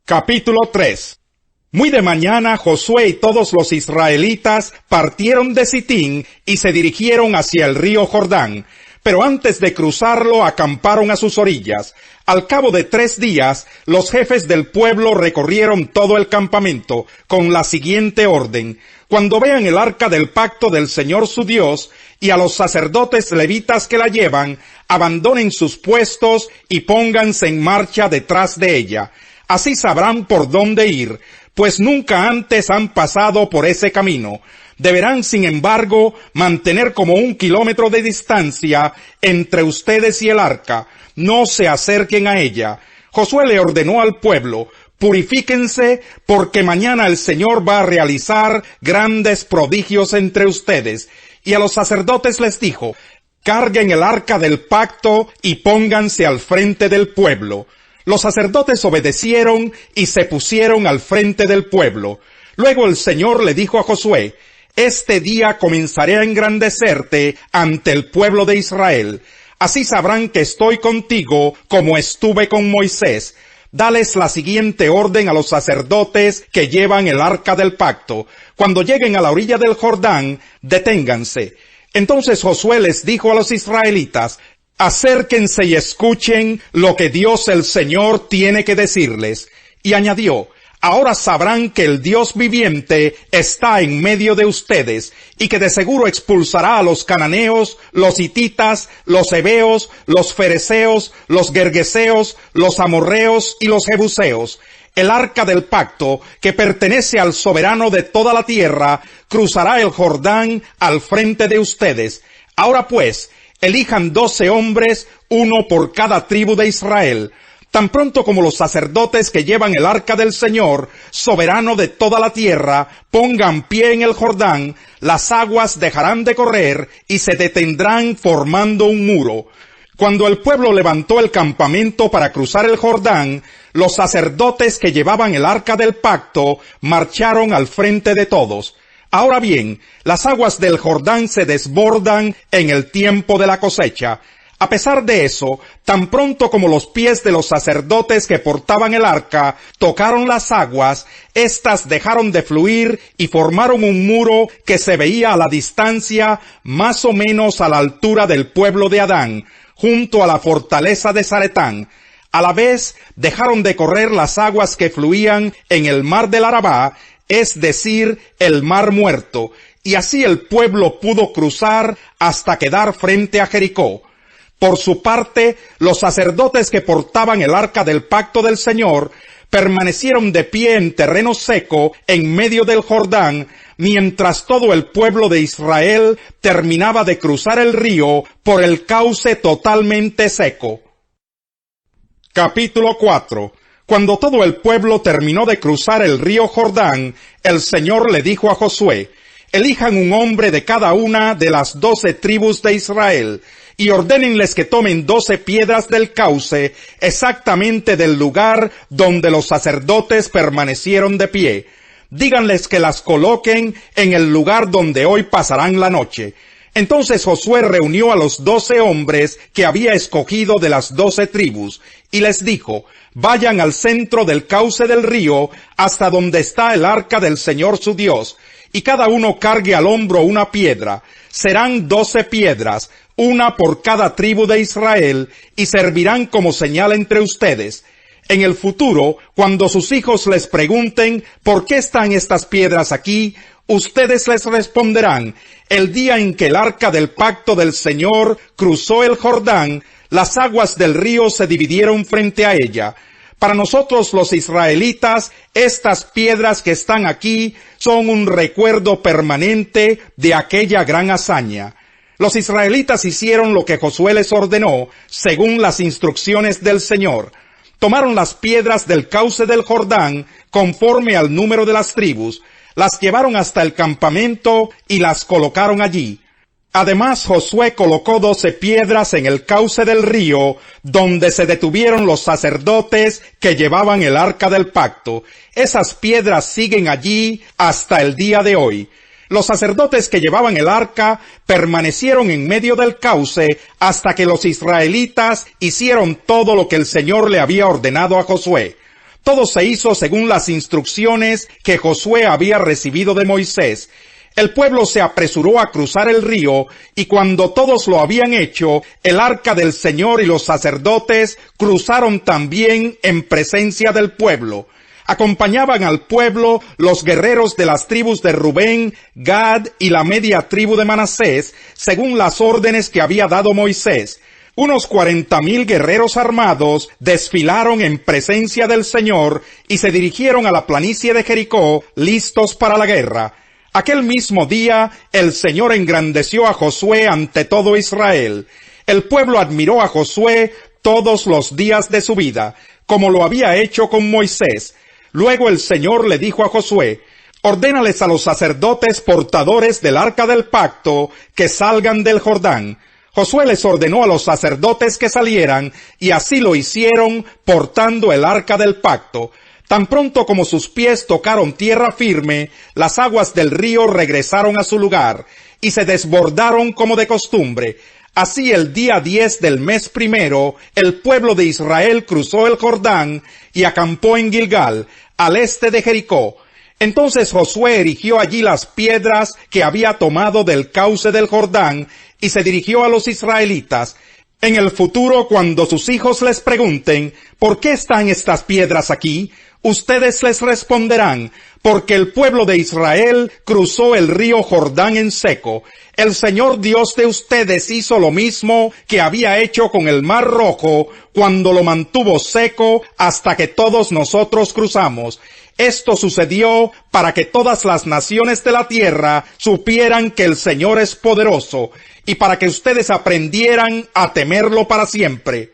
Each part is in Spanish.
Capítulo 3. Muy de mañana Josué y todos los israelitas partieron de Sitín y se dirigieron hacia el río Jordán, pero antes de cruzarlo acamparon a sus orillas. Al cabo de 3 días, los jefes del pueblo recorrieron todo el campamento con la siguiente orden: cuando vean el arca del pacto del Señor su Dios y a los sacerdotes levitas que la llevan, abandonen sus puestos y pónganse en marcha detrás de ella. Así sabrán por dónde ir, pues nunca antes han pasado por ese camino. Deberán, sin embargo, mantener como 1 kilómetro de distancia entre ustedes y el arca. No se acerquen a ella. Josué le ordenó al pueblo: purifíquense, porque mañana el Señor va a realizar grandes prodigios entre ustedes. Y a los sacerdotes les dijo: carguen el arca del pacto y pónganse al frente del pueblo. Los sacerdotes obedecieron y se pusieron al frente del pueblo. Luego el Señor le dijo a Josué: este día comenzaré a engrandecerte ante el pueblo de Israel. Así sabrán que estoy contigo como estuve con Moisés. Dales la siguiente orden a los sacerdotes que llevan el arca del pacto: cuando lleguen a la orilla del Jordán, deténganse. Entonces Josué les dijo a los israelitas: acérquense y escuchen lo que Dios el Señor tiene que decirles. Y añadió: ahora sabrán que el Dios viviente está en medio de ustedes, y que de seguro expulsará a los cananeos, los hititas, los heveos, los fereceos, los gergeseos, los amorreos y los jebuseos. El arca del pacto, que pertenece al soberano de toda la tierra, cruzará el Jordán al frente de ustedes. Ahora pues, elijan 12 hombres, 1 por cada tribu de Israel. Tan pronto como los sacerdotes que llevan el arca del Señor, soberano de toda la tierra, pongan pie en el Jordán, las aguas dejarán de correr y se detendrán formando un muro. Cuando el pueblo levantó el campamento para cruzar el Jordán, los sacerdotes que llevaban el arca del pacto marcharon al frente de todos. Ahora bien, las aguas del Jordán se desbordan en el tiempo de la cosecha. A pesar de eso, tan pronto como los pies de los sacerdotes que portaban el arca tocaron las aguas, éstas dejaron de fluir y formaron un muro que se veía a la distancia más o menos a la altura del pueblo de Adán, junto a la fortaleza de Zaretán. A la vez, dejaron de correr las aguas que fluían en el mar del Arabá, es decir, el mar muerto, y así el pueblo pudo cruzar hasta quedar frente a Jericó. Por su parte, los sacerdotes que portaban el arca del pacto del Señor permanecieron de pie en terreno seco en medio del Jordán, mientras todo el pueblo de Israel terminaba de cruzar el río por el cauce totalmente seco. Capítulo 4. Cuando todo el pueblo terminó de cruzar el río Jordán, el Señor le dijo a Josué: elijan un hombre de cada una de las 12 tribus de Israel, y ordénenles que tomen 12 piedras del cauce, exactamente del lugar donde los sacerdotes permanecieron de pie. Díganles que las coloquen en el lugar donde hoy pasarán la noche. Entonces Josué reunió a los 12 hombres que había escogido de las 12 tribus, y les dijo: vayan al centro del cauce del río, hasta donde está el arca del Señor su Dios, y cada uno cargue al hombro una piedra. Serán 12 piedras, 1 por cada tribu de Israel, y servirán como señal entre ustedes. En el futuro, cuando sus hijos les pregunten: ¿por qué están estas piedras aquí?, ustedes les responderán: el día en que el arca del pacto del Señor cruzó el Jordán, las aguas del río se dividieron frente a ella. Para nosotros los israelitas, estas piedras que están aquí son un recuerdo permanente de aquella gran hazaña. Los israelitas hicieron lo que Josué les ordenó, según las instrucciones del Señor. Tomaron las piedras del cauce del Jordán, conforme al número de las tribus, las llevaron hasta el campamento y las colocaron allí. Además, Josué colocó 12 piedras en el cauce del río, donde se detuvieron los sacerdotes que llevaban el arca del pacto. Esas piedras siguen allí hasta el día de hoy. Los sacerdotes que llevaban el arca permanecieron en medio del cauce hasta que los israelitas hicieron todo lo que el Señor le había ordenado a Josué. Todo se hizo según las instrucciones que Josué había recibido de Moisés. El pueblo se apresuró a cruzar el río, y cuando todos lo habían hecho, el arca del Señor y los sacerdotes cruzaron también en presencia del pueblo. Acompañaban al pueblo los guerreros de las tribus de Rubén, Gad y la media tribu de Manasés, según las órdenes que había dado Moisés. Unos 40,000 guerreros armados desfilaron en presencia del Señor y se dirigieron a la planicie de Jericó, listos para la guerra. Aquel mismo día, el Señor engrandeció a Josué ante todo Israel. El pueblo admiró a Josué todos los días de su vida, como lo había hecho con Moisés. Luego el Señor le dijo a Josué: ordénales a los sacerdotes portadores del arca del pacto que salgan del Jordán. Josué les ordenó a los sacerdotes que salieran, y así lo hicieron, portando el arca del pacto. Tan pronto como sus pies tocaron tierra firme, las aguas del río regresaron a su lugar, y se desbordaron como de costumbre. Así el día 10 del mes primero, el pueblo de Israel cruzó el Jordán y acampó en Gilgal, al este de Jericó. Entonces Josué erigió allí las piedras que había tomado del cauce del Jordán, y se dirigió a los israelitas. En el futuro, cuando sus hijos les pregunten: ¿por qué están estas piedras aquí?, ustedes les responderán: porque el pueblo de Israel cruzó el río Jordán en seco. El Señor Dios de ustedes hizo lo mismo que había hecho con el Mar Rojo, cuando lo mantuvo seco hasta que todos nosotros cruzamos. Esto sucedió para que todas las naciones de la tierra supieran que el Señor es poderoso, y para que ustedes aprendieran a temerlo para siempre.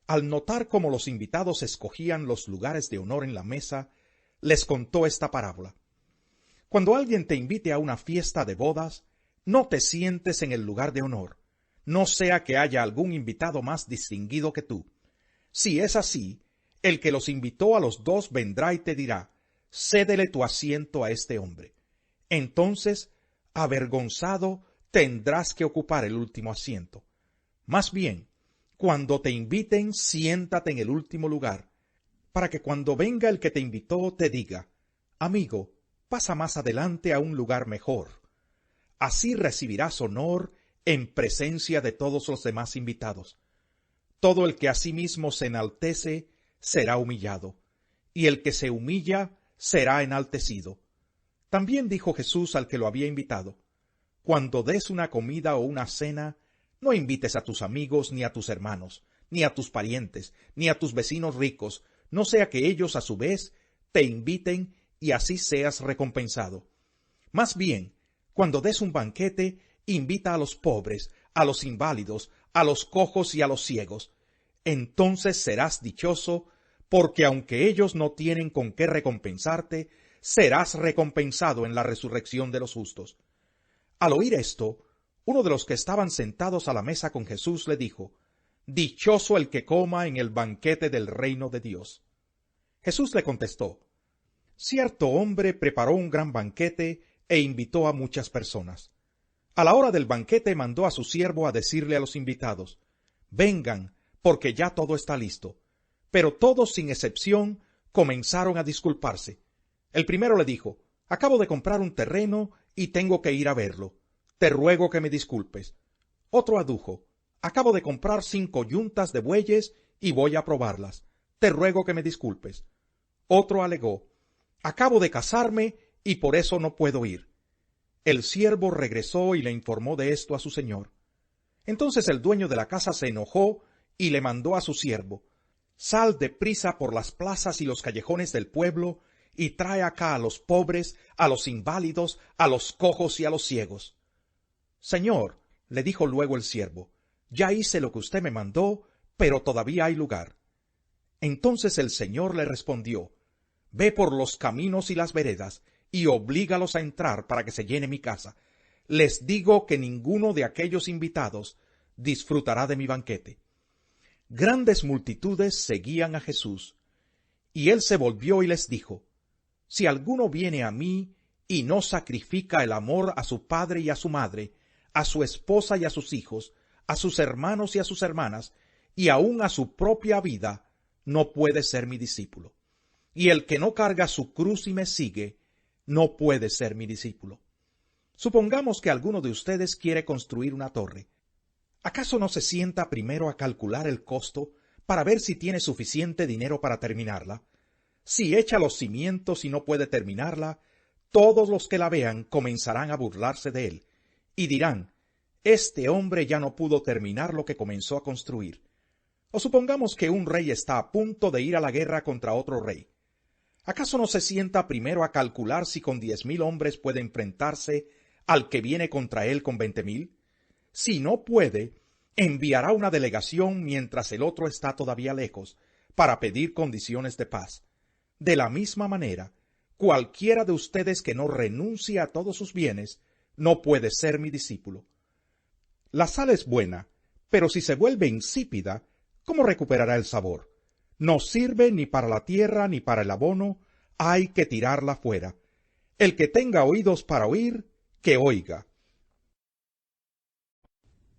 Al notar cómo los invitados escogían los lugares de honor en la mesa, les contó esta parábola. Cuando alguien te invite a una fiesta de bodas, no te sientes en el lugar de honor, no sea que haya algún invitado más distinguido que tú. Si es así, el que los invitó a los dos vendrá y te dirá: cédele tu asiento a este hombre. Entonces, avergonzado, tendrás que ocupar el último asiento. Más bien, cuando te inviten, siéntate en el último lugar, para que cuando venga el que te invitó te diga: amigo, pasa más adelante a un lugar mejor. Así recibirás honor en presencia de todos los demás invitados. Todo el que a sí mismo se enaltece será humillado, y el que se humilla será enaltecido. También dijo Jesús al que lo había invitado: cuando des una comida o una cena, no invites a tus amigos, ni a tus hermanos, ni a tus parientes, ni a tus vecinos ricos, no sea que ellos a su vez te inviten y así seas recompensado. Más bien, cuando des un banquete, invita a los pobres, a los inválidos, a los cojos y a los ciegos. Entonces serás dichoso, porque aunque ellos no tienen con qué recompensarte, serás recompensado en la resurrección de los justos. Al oír esto, uno de los que estaban sentados a la mesa con Jesús le dijo: dichoso el que coma en el banquete del reino de Dios. Jesús le contestó: cierto hombre preparó un gran banquete e invitó a muchas personas. A la hora del banquete mandó a su siervo a decirle a los invitados: vengan, porque ya todo está listo. Pero todos, sin excepción, comenzaron a disculparse. El primero le dijo: acabo de comprar un terreno y tengo que ir a verlo. Te ruego que me disculpes. Otro adujo: acabo de comprar 5 yuntas de bueyes y voy a probarlas. Te ruego que me disculpes. Otro alegó: acabo de casarme y por eso no puedo ir. El siervo regresó y le informó de esto a su señor. Entonces el dueño de la casa se enojó y le mandó a su siervo: sal deprisa por las plazas y los callejones del pueblo y trae acá a los pobres, a los inválidos, a los cojos y a los ciegos. Señor, le dijo luego el siervo, ya hice lo que usted me mandó, pero todavía hay lugar. Entonces el Señor le respondió: ve por los caminos y las veredas, y oblígalos a entrar para que se llene mi casa. Les digo que ninguno de aquellos invitados disfrutará de mi banquete. Grandes multitudes seguían a Jesús, y él se volvió y les dijo: si alguno viene a mí y no sacrifica el amor a su padre y a su madre, a su esposa y a sus hijos, a sus hermanos y a sus hermanas, y aun a su propia vida, no puede ser mi discípulo. Y el que no carga su cruz y me sigue, no puede ser mi discípulo. Supongamos que alguno de ustedes quiere construir una torre. ¿Acaso no se sienta primero a calcular el costo para ver si tiene suficiente dinero para terminarla? Si echa los cimientos y no puede terminarla, todos los que la vean comenzarán a burlarse de él, y dirán, este hombre ya no pudo terminar lo que comenzó a construir. O supongamos que un rey está a punto de ir a la guerra contra otro rey. ¿Acaso no se sienta primero a calcular si con 10,000 hombres puede enfrentarse al que viene contra él con 20,000? Si no puede, enviará una delegación mientras el otro está todavía lejos, para pedir condiciones de paz. De la misma manera, cualquiera de ustedes que no renuncie a todos sus bienes, no puede ser mi discípulo. La sal es buena, pero si se vuelve insípida, ¿cómo recuperará el sabor? No sirve ni para la tierra ni para el abono, hay que tirarla fuera. El que tenga oídos para oír, que oiga.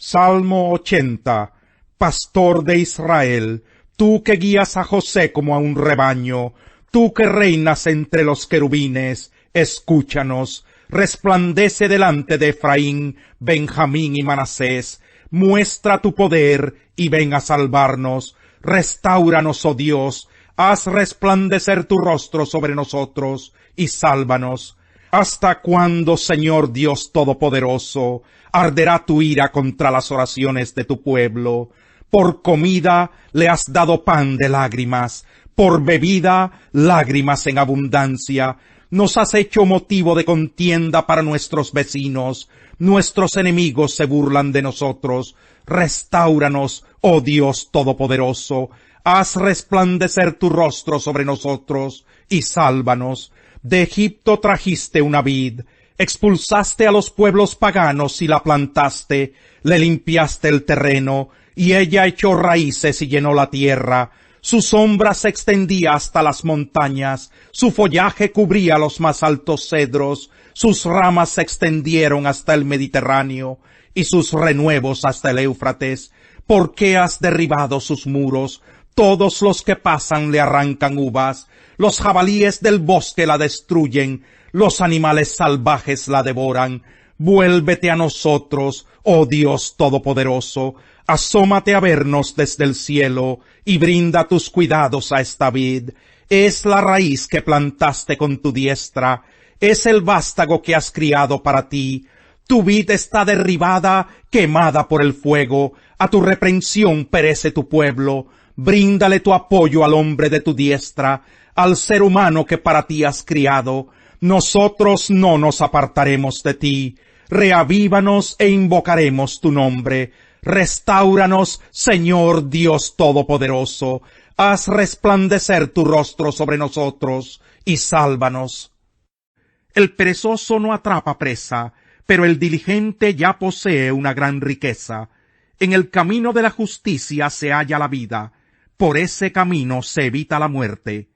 Salmo 80. Pastor de Israel, tú que guías a José como a un rebaño, tú que reinas entre los querubines, escúchanos. Resplandece delante de Efraín, Benjamín y Manasés. Muestra tu poder y ven a salvarnos. Restáuranos, oh Dios. Haz resplandecer tu rostro sobre nosotros y sálvanos. ¿Hasta cuándo, Señor Dios Todopoderoso, arderá tu ira contra las oraciones de tu pueblo? Por comida le has dado pan de lágrimas, por bebida lágrimas en abundancia. Nos has hecho motivo de contienda para nuestros vecinos. Nuestros enemigos se burlan de nosotros. Restáuranos, oh Dios Todopoderoso. Haz resplandecer tu rostro sobre nosotros y sálvanos. De Egipto trajiste una vid, expulsaste a los pueblos paganos y la plantaste, le limpiaste el terreno, y ella echó raíces y llenó la tierra. Su sombra se extendía hasta las montañas, su follaje cubría los más altos cedros, sus ramas se extendieron hasta el Mediterráneo, y sus renuevos hasta el Éufrates. ¿Por qué has derribado sus muros? Todos los que pasan le arrancan uvas, los jabalíes del bosque la destruyen, los animales salvajes la devoran. Vuélvete a nosotros, oh Dios Todopoderoso, asómate a vernos desde el cielo, y brinda tus cuidados a esta vid. Es la raíz que plantaste con tu diestra, es el vástago que has criado para ti. Tu vid está derribada, quemada por el fuego, a tu reprensión perece tu pueblo. Bríndale tu apoyo al hombre de tu diestra, al ser humano que para ti has criado. Nosotros no nos apartaremos de ti. Reavívanos e invocaremos tu nombre. Restáuranos, Señor Dios Todopoderoso. Haz resplandecer tu rostro sobre nosotros y sálvanos. El perezoso no atrapa presa, pero el diligente ya posee una gran riqueza. En el camino de la justicia se halla la vida, por ese camino se evita la muerte.